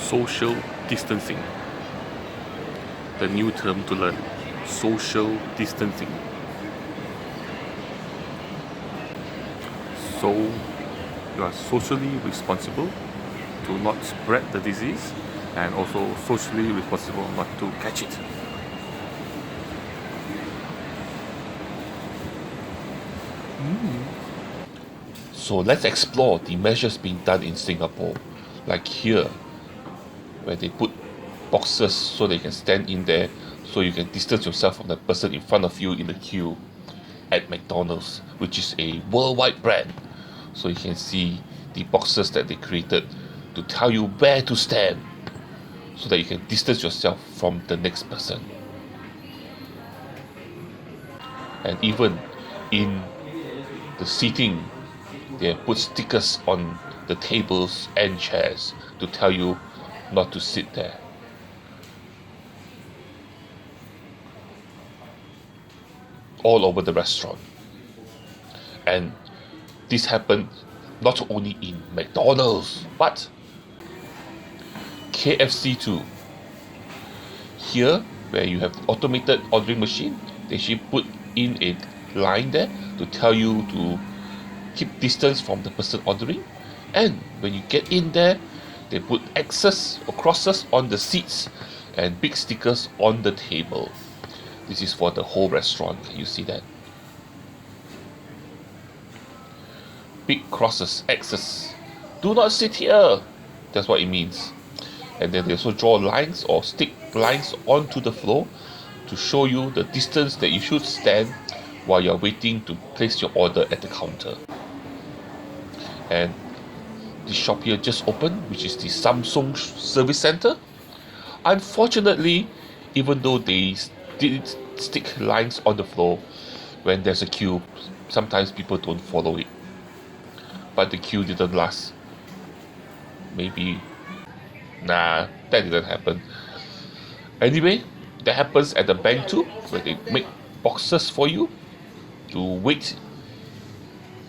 social distancing. The new term to learn, social distancing. So you are socially responsible to not spread the disease and also socially responsible not to catch it. So let's explore the measures being done in Singapore, like here, where they put boxes so they can stand in there, so you can distance yourself from the person in front of you in the queue at McDonald's, which is a worldwide brand. So you can see the boxes that they created to tell you where to stand, so that you can distance yourself from the next person. And even in the seating, they put stickers on the tables and chairs to tell you not to sit there. All over the restaurant. And this happened not only in McDonald's, but KFC too. Here, where you have the automated ordering machine, they should put in a line there to tell you to keep distance from the person ordering. And when you get in there, they put X's or crosses on the seats and big stickers on the table. This is for the whole restaurant. Can you see that? Big crosses, X's. Do not sit here. That's what it means. And then they also draw lines or stick lines onto the floor to show you the distance that you should stand while you're waiting to place your order at the counter. And the shop here just opened, which is the Samsung Service Center. Unfortunately, even though they did stick lines on the floor, when there's a queue, sometimes people don't follow it. But the queue didn't last. Maybe, that didn't happen. Anyway, that happens at the bank too, where they make boxes for you to wait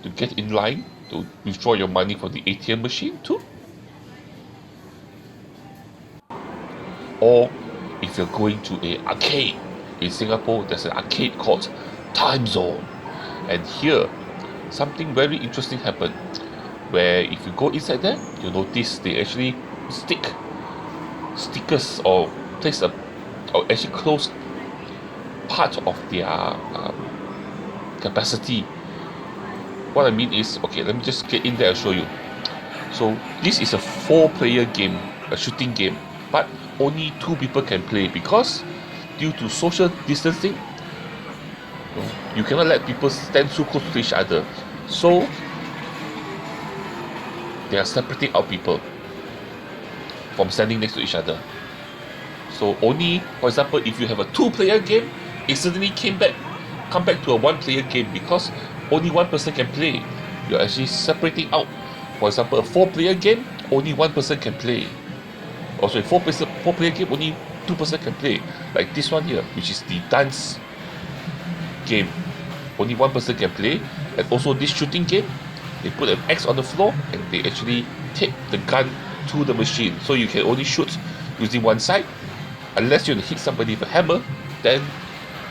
to get in line to withdraw your money from the ATM machine too. Or if you're going to an arcade in Singapore, there's an arcade called Time Zone, and here something very interesting happened, where if you go inside there, you'll notice they actually stick stickers or place a or actually close part of their capacity. What I mean is, okay, let me just get in there and show you. So this is a 4-player game, a shooting game, but only 2 people can play because due to social distancing, you cannot let people stand too close to each other. So they are separating out people from standing next to each other. So only, for example, if you have a 2-player game, it suddenly come back to a 1-player game because only 1 person can play. You're actually separating out. For example, a 4-player game, only 1 person can play. Also, a 4-player game, only 2 person can play. Like this one here, which is the dance game, only 1 person can play. And also this shooting game, they put an X on the floor and they actually take the gun to the machine, so you can only shoot using one side. Unless you want to hit somebody with a hammer, then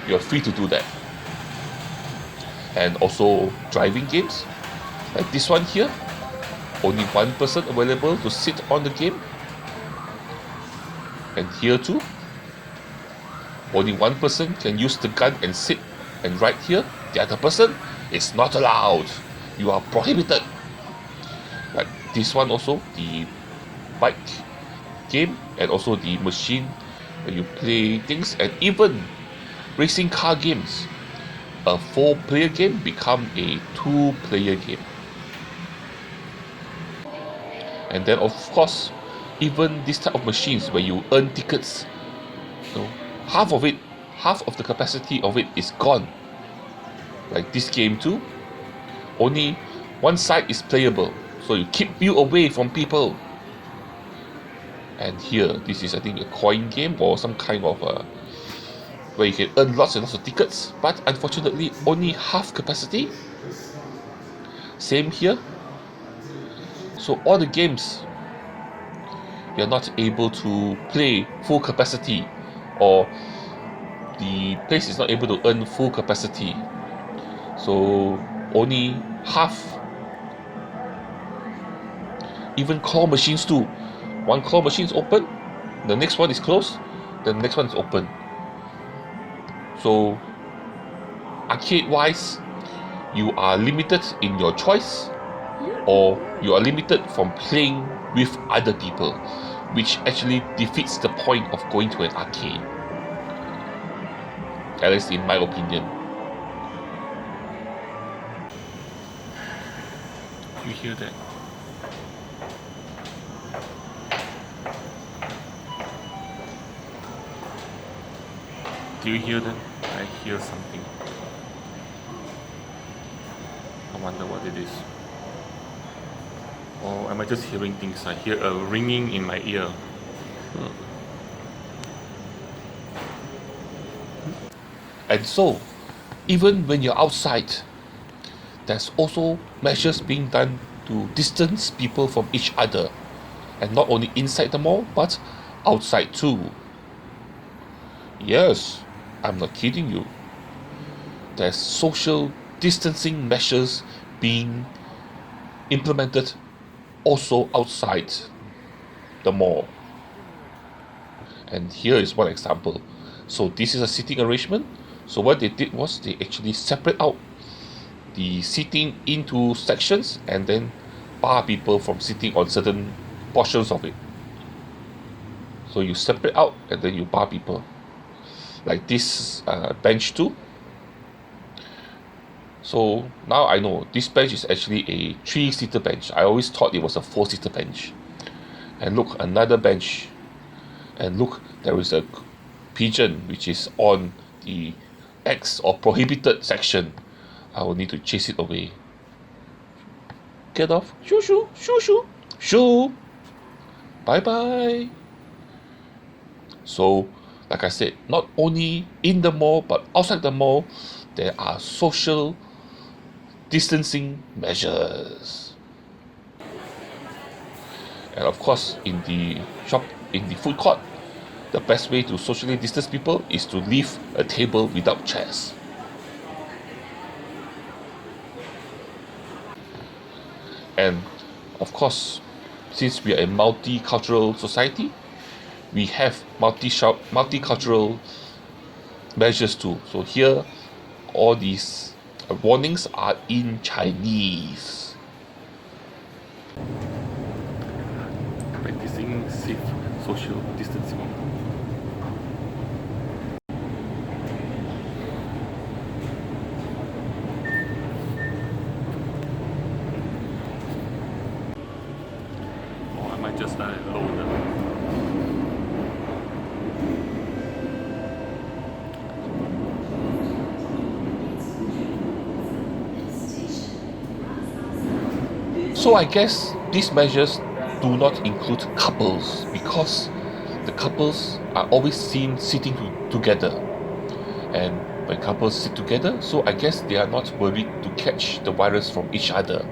you're free to do that. And also driving games, like this one here, only 1 person available to sit on the game. And here too, only 1 person can use the gun and sit and ride here. The other person is not allowed. You are prohibited. Like this one also, the bike game, and also the machine where you play things, and even racing car games. A 4-player game become a 2-player game. And then of course, even this type of machines where you earn tickets, half of the capacity of it is gone. Like this game too, only one side is playable, so you keep you away from people. And here, this is I think a coin game or some kind of where you can earn lots and lots of tickets, but unfortunately only half capacity. Same here. So all the games you're not able to play full capacity, or the place is not able to earn full capacity. So only half. Even claw machines too. One claw machine is open, the next one is closed, the next one is open. So arcade wise, you are limited in your choice, or you are limited from playing with other people, which actually defeats the point of going to an arcade, at least in my opinion. You hear that? Do you hear that? I hear something. I wonder what it is. Or am I just hearing things? I hear a ringing in my ear. And so, even when you're outside, there's also measures being done to distance people from each other. And not only inside the mall, but outside too. Yes, I'm not kidding you. There's social distancing measures being implemented also outside the mall. And here is one example. So this is a seating arrangement. So what they did was they actually separate out the seating into sections and then bar people from sitting on certain portions of it. So you separate out and then you bar people. Like this bench too. So now I know this bench is actually a 3-seater bench. I always thought it was a 4-seater bench. And look, another bench. And look, there is a pigeon which is on the X or prohibited section. I will need to chase it away. Get off. Shoo shoo, shoo shoo, shoo. Bye bye. So, like I said, not only in the mall but outside the mall, there are social distancing measures. And of course, in the food court, the best way to socially distance people is to leave a table without chairs. And of course, since we are a multicultural society, we have multicultural measures too. So here, all these warnings are in Chinese. Practicing safe social distancing. Or I might just load them. So I guess these measures do not include couples, because the couples are always seen sitting together. And when couples sit together, so I guess they are not worried to catch the virus from each other.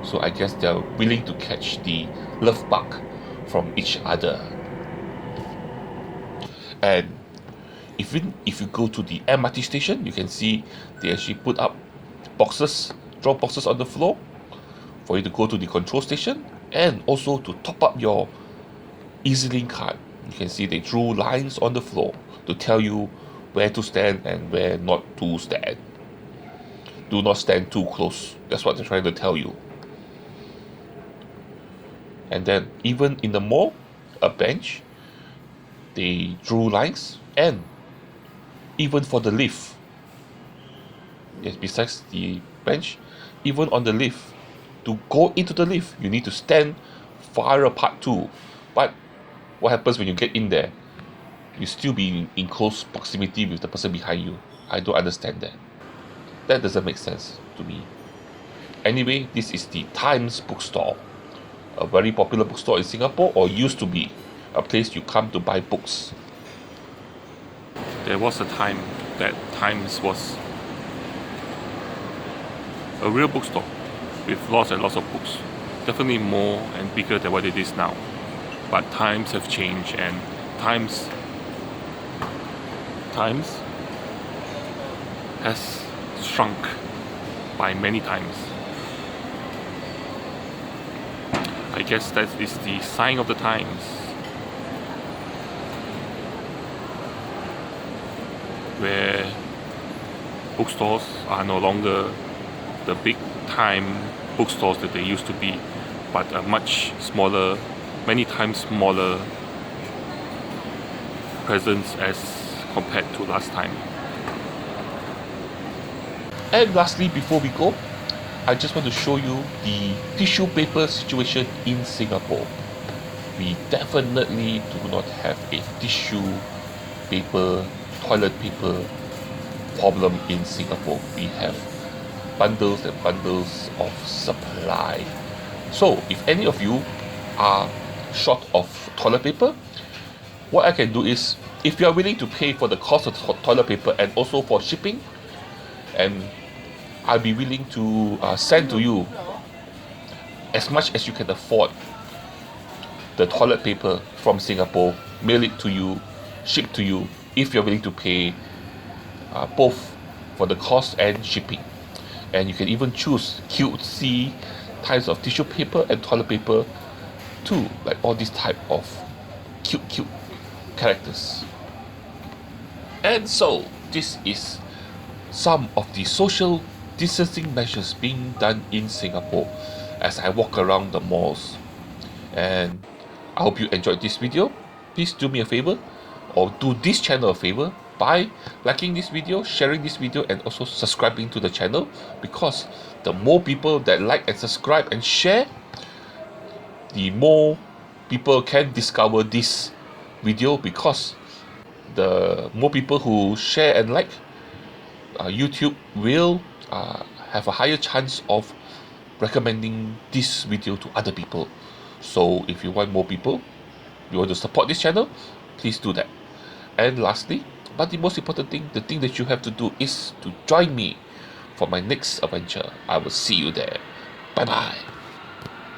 So I guess they are willing to catch the love bug from each other. And if you go to the MRT station, you can see they actually put up boxes, drop boxes on the floor for you to go to the control station, and also to top up your EasyLink card. You can see they drew lines on the floor to tell you where to stand and where not to stand. Do not stand too close. That's what they're trying to tell you. And then even in the mall, a bench, they drew lines, and even for the lift, yes, besides the bench, even on the lift, to go into the lift, you need to stand far apart too. But what happens when you get in there? You still be in close proximity with the person behind you. I don't understand that. That doesn't make sense to me. Anyway, this is the Times bookstore, a very popular bookstore in Singapore, or used to be a place you come to buy books. There was a time that Times was a real bookstore with lots and lots of books. Definitely more and bigger than what it is now. but times have changed, and times has shrunk by many times. I guess that is the sign of the times, where bookstores are no longer the big time bookstores that they used to be, but a much smaller, many times smaller presence as compared to last time. And lastly, before we go, I just want to show you the tissue paper situation in Singapore. We definitely do not have a tissue paper, toilet paper problem in Singapore. We have bundles and bundles of supply. So if any of you are short of toilet paper, what I can do is, if you are willing to pay for the cost of toilet paper and also for shipping, and I'll be willing to send to you as much as you can afford the toilet paper from Singapore, mail it to you, ship to you, if you're willing to pay both for the cost and shipping. And you can even choose cutesy types of tissue paper and toilet paper too, like all these type of cute characters. And so this is some of the social distancing measures being done in Singapore as I walk around the malls. And I hope you enjoyed this video. Please do me a favor, or do this channel a favor, by liking this video, sharing this video, and also subscribing to the channel, because the more people that like and subscribe and share, the more people can discover this video, because the more people who share and like, YouTube will have a higher chance of recommending this video to other people. So if you want more people, you want to support this channel, please do that. And lastly, but the most important thing, the thing that you have to do is to join me for my next adventure. I will see you there. Bye bye.